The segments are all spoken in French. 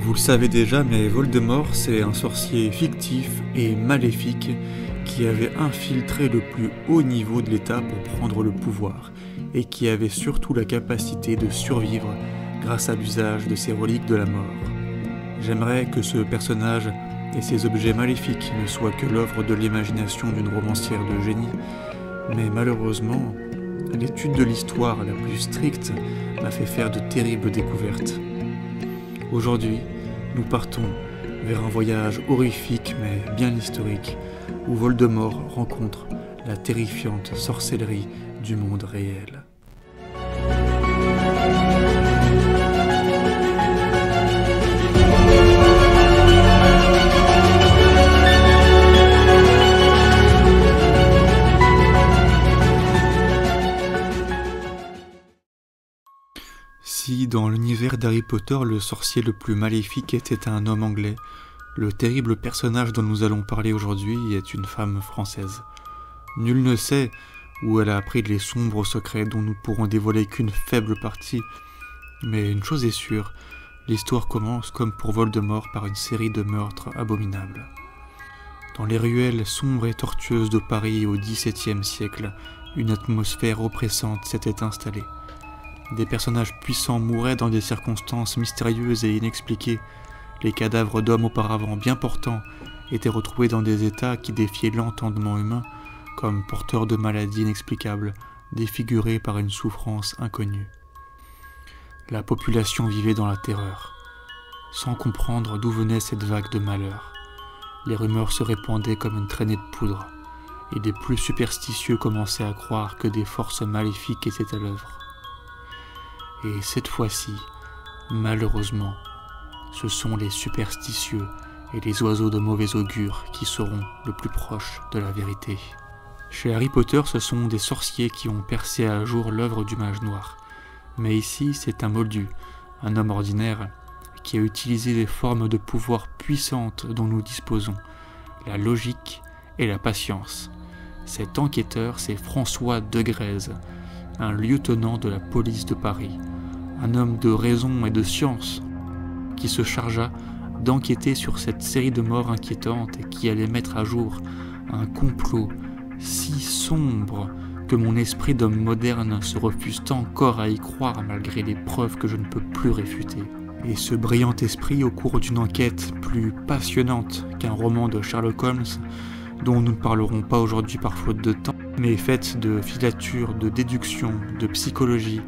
Vous le savez déjà, mais Voldemort, c'est un sorcier fictif et maléfique qui avait infiltré le plus haut niveau de l'État pour prendre le pouvoir, et qui avait surtout la capacité de survivre grâce à l'usage de ses reliques de la mort. J'aimerais que ce personnage et ses objets maléfiques ne soient que l'œuvre de l'imagination d'une romancière de génie, mais malheureusement, l'étude de l'histoire la plus stricte m'a fait faire de terribles découvertes. Aujourd'hui, nous partons vers un voyage horrifique mais bien historique, où Voldemort rencontre la terrifiante sorcellerie du monde réel. Si dans l'univers d'Harry Potter, le sorcier le plus maléfique était un homme anglais, le terrible personnage dont nous allons parler aujourd'hui est une femme française. Nul ne sait où elle a appris les sombres secrets dont nous ne pourrons dévoiler qu'une faible partie, mais une chose est sûre, l'histoire commence comme pour Voldemort par une série de meurtres abominables. Dans les ruelles sombres et tortueuses de Paris au XVIIe siècle, une atmosphère oppressante s'était installée. Des personnages puissants mouraient dans des circonstances mystérieuses et inexpliquées. Les cadavres d'hommes auparavant bien portants étaient retrouvés dans des états qui défiaient l'entendement humain, comme porteurs de maladies inexplicables, défigurés par une souffrance inconnue. La population vivait dans la terreur, sans comprendre d'où venait cette vague de malheur. Les rumeurs se répandaient comme une traînée de poudre, et les plus superstitieux commençaient à croire que des forces maléfiques étaient à l'œuvre. Et cette fois-ci, malheureusement, ce sont les superstitieux et les oiseaux de mauvais augure qui seront le plus proches de la vérité. Chez Harry Potter, ce sont des sorciers qui ont percé à jour l'œuvre du mage noir. Mais ici, c'est un moldu, un homme ordinaire, qui a utilisé les formes de pouvoir puissantes dont nous disposons, la logique et la patience. Cet enquêteur, c'est François de Grèze, un lieutenant de la police de Paris, un homme de raison et de science, qui se chargea d'enquêter sur cette série de morts inquiétantes et qui allait mettre à jour un complot si sombre que mon esprit d'homme moderne se refuse encore à y croire malgré les preuves que je ne peux plus réfuter. Et ce brillant esprit, au cours d'une enquête plus passionnante qu'un roman de Sherlock Holmes, dont nous ne parlerons pas aujourd'hui par faute de temps, mais faite de filatures, de déduction, de psychologie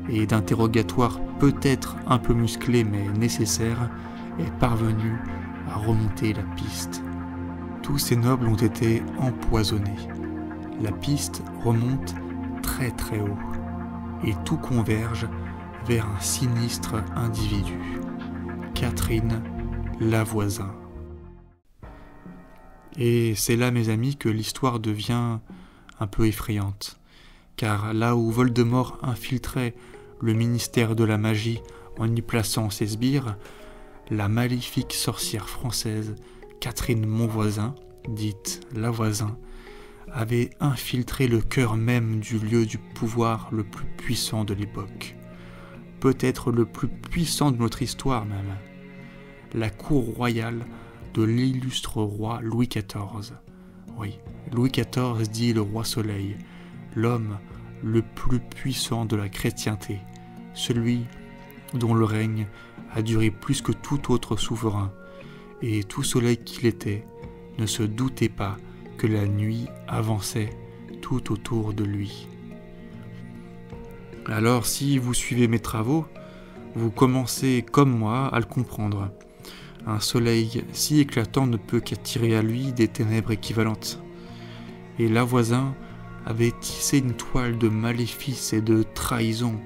et d'interrogatoires peut-être un peu musclés mais nécessaires, est parvenu à remonter la piste. Tous ces nobles ont été empoisonnés. La piste remonte très très haut, et tout converge vers un sinistre individu, Catherine Lavoisin. Et c'est là, mes amis, que l'histoire devient un peu effrayante, car là où Voldemort infiltrait le ministère de la magie en y plaçant ses sbires, la maléfique sorcière française Catherine Monvoisin, dite Lavoisin, avait infiltré le cœur même du lieu du pouvoir le plus puissant de l'époque, peut-être le plus puissant de notre histoire même, la cour royale de l'illustre roi Louis XIV. Oui, Louis XIV dit le roi Soleil, l'homme le plus puissant de la chrétienté, celui dont le règne a duré plus que tout autre souverain, et tout soleil qu'il était ne se doutait pas que la nuit avançait tout autour de lui. Alors si vous suivez mes travaux, vous commencez comme moi à le comprendre. Un soleil si éclatant ne peut qu'attirer à lui des ténèbres équivalentes. Et Lavoisin avait tissé une toile de maléfices et de trahison,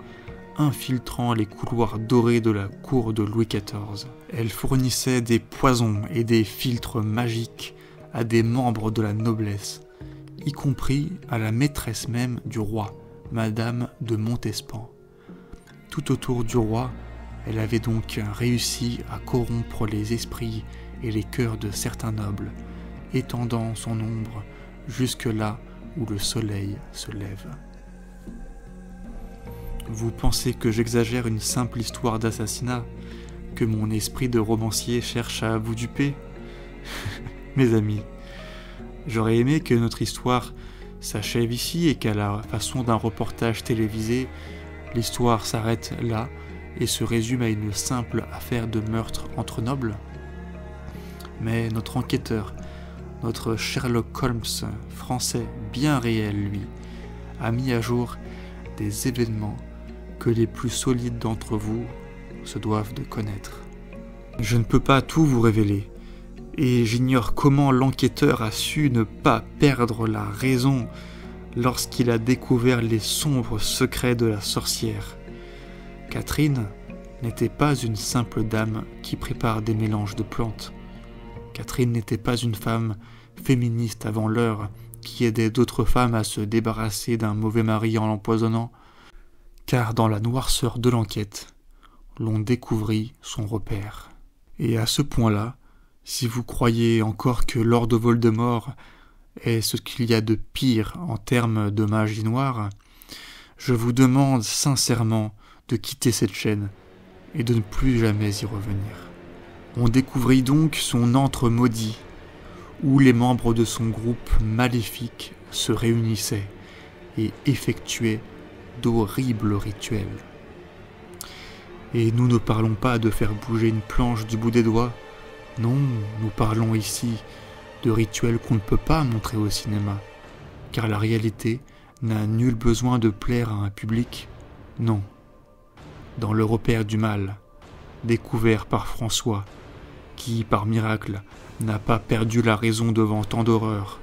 infiltrant les couloirs dorés de la cour de Louis XIV. Elle fournissait des poisons et des filtres magiques à des membres de la noblesse, y compris à la maîtresse même du roi, Madame de Montespan. Tout autour du roi, elle avait donc réussi à corrompre les esprits et les cœurs de certains nobles, étendant son ombre jusque là où le soleil se lève. Vous pensez que j'exagère une simple histoire d'assassinat, que mon esprit de romancier cherche à vous duper? Mes amis, j'aurais aimé que notre histoire s'achève ici et qu'à la façon d'un reportage télévisé, l'histoire s'arrête là et se résume à une simple affaire de meurtre entre nobles. Mais notre enquêteur, notre Sherlock Holmes français bien réel, lui, a mis à jour des événements que les plus solides d'entre vous se doivent de connaître. Je ne peux pas tout vous révéler, et j'ignore comment l'enquêteur a su ne pas perdre la raison lorsqu'il a découvert les sombres secrets de la sorcière. Catherine n'était pas une simple dame qui prépare des mélanges de plantes. Catherine n'était pas une femme féministe avant l'heure qui aidait d'autres femmes à se débarrasser d'un mauvais mari en l'empoisonnant, car dans la noirceur de l'enquête, l'on découvrit son repère. Et à ce point-là, si vous croyez encore que Lord Voldemort est ce qu'il y a de pire en termes de magie noire, je vous demande sincèrement de quitter cette chaîne et de ne plus jamais y revenir. On découvrit donc son antre maudit, où les membres de son groupe maléfique se réunissaient et effectuaient d'horribles rituels. Et nous ne parlons pas de faire bouger une planche du bout des doigts, non, nous parlons ici de rituels qu'on ne peut pas montrer au cinéma, car la réalité n'a nul besoin de plaire à un public, non. Dans le repère du mal, découvert par François, qui, par miracle, n'a pas perdu la raison devant tant d'horreurs,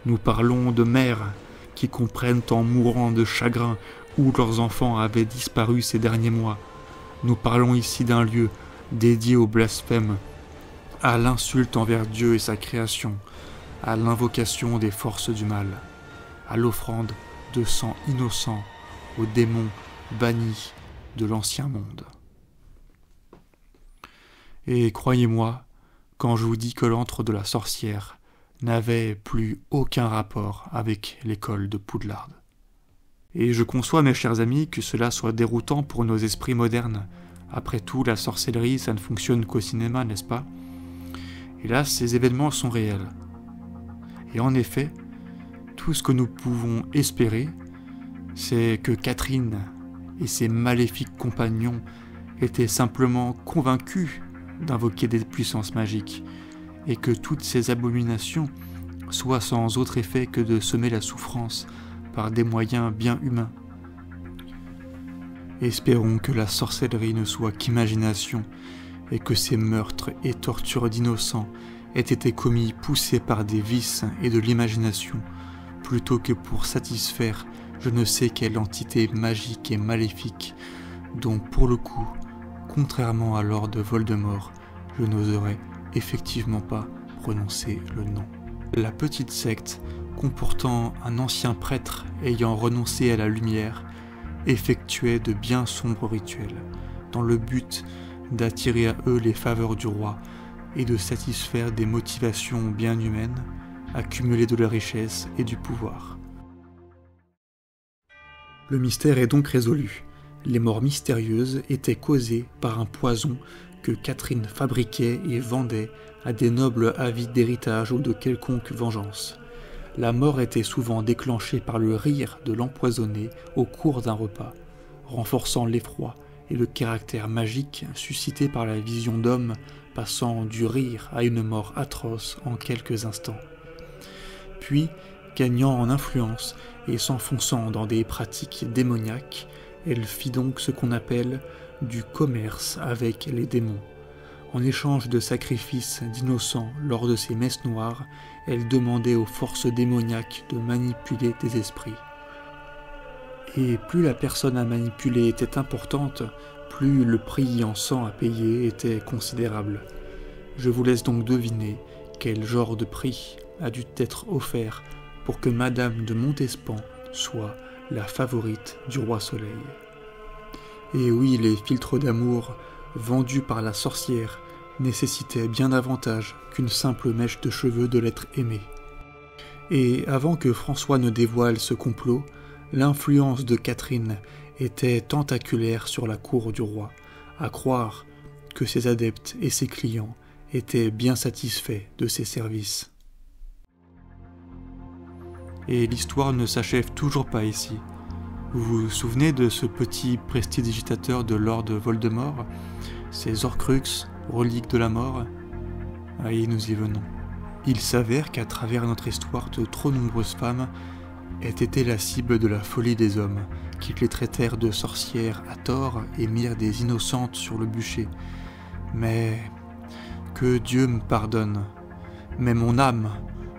nous parlons de mères qui comprennent en mourant de chagrin où leurs enfants avaient disparu ces derniers mois. Nous parlons ici d'un lieu dédié au blasphème, à l'insulte envers Dieu et sa création, à l'invocation des forces du mal, à l'offrande de sang innocent aux démons bannis de l'ancien monde. Et croyez-moi, quand je vous dis que l'antre de la sorcière n'avait plus aucun rapport avec l'école de Poudlard. Et je conçois, mes chers amis, que cela soit déroutant pour nos esprits modernes. Après tout, la sorcellerie, ça ne fonctionne qu'au cinéma, n'est-ce pas? Et là, ces événements sont réels. Et en effet, tout ce que nous pouvons espérer, c'est que Catherine et ses maléfiques compagnons étaient simplement convaincus d'invoquer des puissances magiques, et que toutes ces abominations soient sans autre effet que de semer la souffrance par des moyens bien humains. Espérons que la sorcellerie ne soit qu'imagination, et que ces meurtres et tortures d'innocents aient été commis poussés par des vices et de l'imagination, plutôt que pour satisfaire je ne sais quelle entité magique et maléfique, dont pour le coup, contrairement à Lord Voldemort, je n'oserais effectivement pas prononcer le nom. La petite secte, comportant un ancien prêtre ayant renoncé à la lumière, effectuait de bien sombres rituels, dans le but d'attirer à eux les faveurs du roi et de satisfaire des motivations bien humaines, accumuler de la richesse et du pouvoir. Le mystère est donc résolu. Les morts mystérieuses étaient causées par un poison que Catherine fabriquait et vendait à des nobles avides d'héritage ou de quelconque vengeance. La mort était souvent déclenchée par le rire de l'empoisonné au cours d'un repas, renforçant l'effroi et le caractère magique suscité par la vision d'homme passant du rire à une mort atroce en quelques instants. Puis, gagnant en influence et s'enfonçant dans des pratiques démoniaques, elle fit donc ce qu'on appelle du commerce avec les démons. En échange de sacrifices d'innocents lors de ces messes noires, elle demandait aux forces démoniaques de manipuler des esprits. Et plus la personne à manipuler était importante, plus le prix en sang à payer était considérable. Je vous laisse donc deviner quel genre de prix a dû être offert pour que Madame de Montespan soit la favorite du roi Soleil. Et oui, les filtres d'amour vendus par la sorcière nécessitaient bien davantage qu'une simple mèche de cheveux de l'être aimé. Et avant que François ne dévoile ce complot, l'influence de Catherine était tentaculaire sur la cour du roi, à croire que ses adeptes et ses clients étaient bien satisfaits de ses services. Et l'histoire ne s'achève toujours pas ici. Vous vous souvenez de ce petit prestidigitateur de Lord Voldemort, ces Horcruxes, reliques de la mort? Et nous y venons. Il s'avère qu'à travers notre histoire, de trop nombreuses femmes aient été la cible de la folie des hommes, qui les traitèrent de sorcières à tort et mirent des innocentes sur le bûcher. Mais que Dieu me pardonne, mais mon âme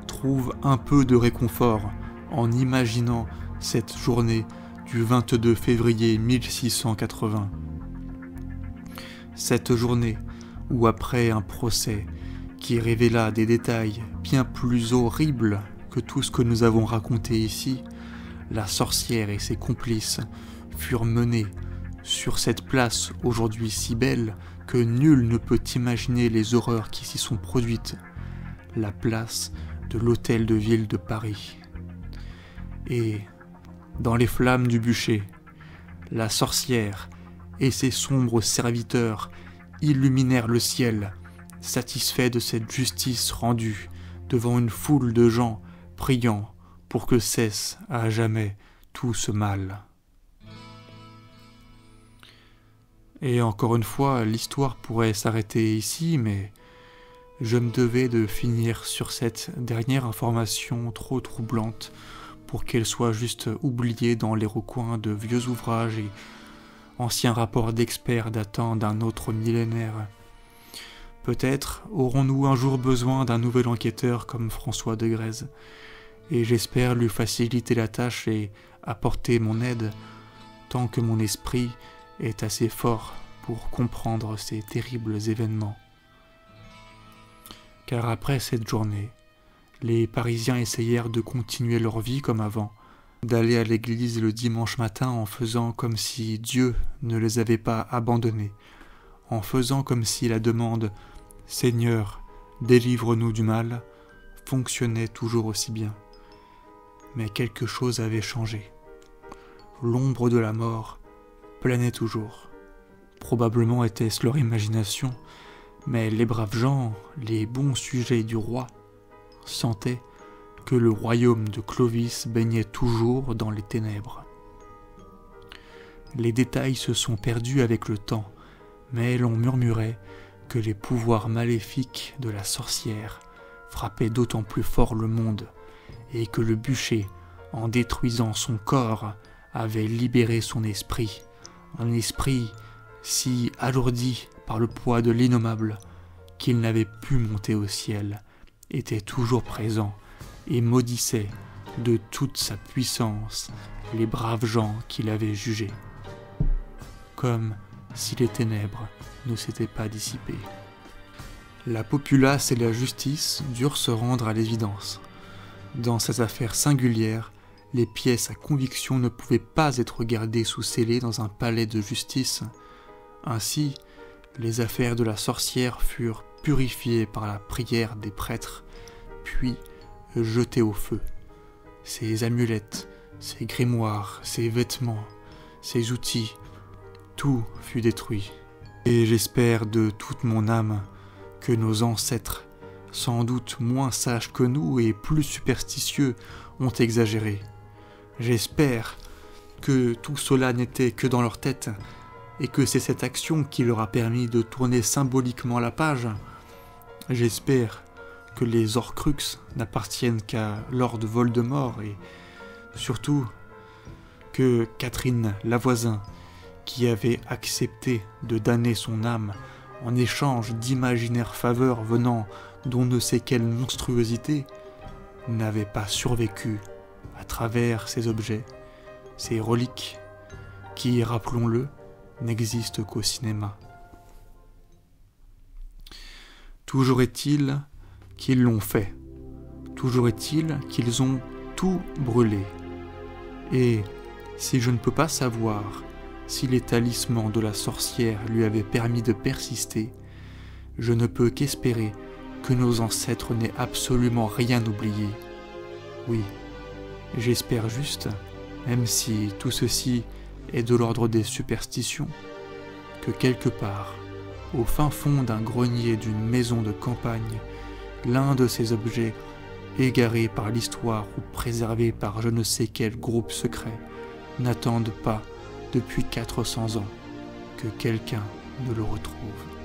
trouve un peu de réconfort en imaginant cette journée du 22 février 1680. Cette journée où, après un procès qui révéla des détails bien plus horribles que tout ce que nous avons raconté ici, la sorcière et ses complices furent menés sur cette place aujourd'hui si belle que nul ne peut imaginer les horreurs qui s'y sont produites, la place de l'hôtel de ville de Paris. Et, dans les flammes du bûcher, la sorcière et ses sombres serviteurs illuminèrent le ciel, satisfaits de cette justice rendue devant une foule de gens priant pour que cesse à jamais tout ce mal. Et encore une fois, l'histoire pourrait s'arrêter ici, mais je me devais de finir sur cette dernière information trop troublante pour qu'elle soit juste oubliée dans les recoins de vieux ouvrages et anciens rapports d'experts datant d'un autre millénaire. Peut-être aurons-nous un jour besoin d'un nouvel enquêteur comme François de Grèze, et j'espère lui faciliter la tâche et apporter mon aide, tant que mon esprit est assez fort pour comprendre ces terribles événements. Car après cette journée, les Parisiens essayèrent de continuer leur vie comme avant, d'aller à l'église le dimanche matin en faisant comme si Dieu ne les avait pas abandonnés, en faisant comme si la demande « Seigneur, délivre-nous du mal » fonctionnait toujours aussi bien. Mais quelque chose avait changé. L'ombre de la mort planait toujours. Probablement était-ce leur imagination, mais les braves gens, les bons sujets du roi, sentaient que le royaume de Clovis baignait toujours dans les ténèbres. Les détails se sont perdus avec le temps, mais l'on murmurait que les pouvoirs maléfiques de la sorcière frappaient d'autant plus fort le monde, et que le bûcher, en détruisant son corps, avait libéré son esprit, un esprit si alourdi par le poids de l'innommable qu'il n'avait pu monter au ciel, était toujours présent et maudissait de toute sa puissance les braves gens qu'il avait jugés, comme si les ténèbres ne s'étaient pas dissipées. La populace et la justice durent se rendre à l'évidence. Dans ces affaires singulières, les pièces à conviction ne pouvaient pas être gardées sous scellés dans un palais de justice. Ainsi, les affaires de la sorcière furent purifiées par la prière des prêtres, puis jetées au feu. Ses amulettes, ses grimoires, ses vêtements, ses outils, tout fut détruit. Et j'espère de toute mon âme que nos ancêtres, sans doute moins sages que nous et plus superstitieux, ont exagéré. J'espère que tout cela n'était que dans leur tête, et que c'est cette action qui leur a permis de tourner symboliquement la page. J'espère que les Horcruxes n'appartiennent qu'à Lord Voldemort, et surtout que Catherine Lavoisin, qui avait accepté de damner son âme en échange d'imaginaires faveurs venant d'on ne sait quelle monstruosité, n'avait pas survécu à travers ces objets, ces reliques, qui, rappelons-le, n'existent qu'au cinéma. Toujours est-il qu'ils l'ont fait. Toujours est-il qu'ils ont tout brûlé. Et si je ne peux pas savoir si les talismans de la sorcière lui avaient permis de persister, je ne peux qu'espérer que nos ancêtres n'aient absolument rien oublié. Oui, j'espère juste, même si tout ceci est de l'ordre des superstitions, que quelque part, au fin fond d'un grenier d'une maison de campagne, l'un de ces objets, égarés par l'histoire ou préservés par je ne sais quel groupe secret, n'attendent pas, depuis 400 ans, que quelqu'un ne le retrouve.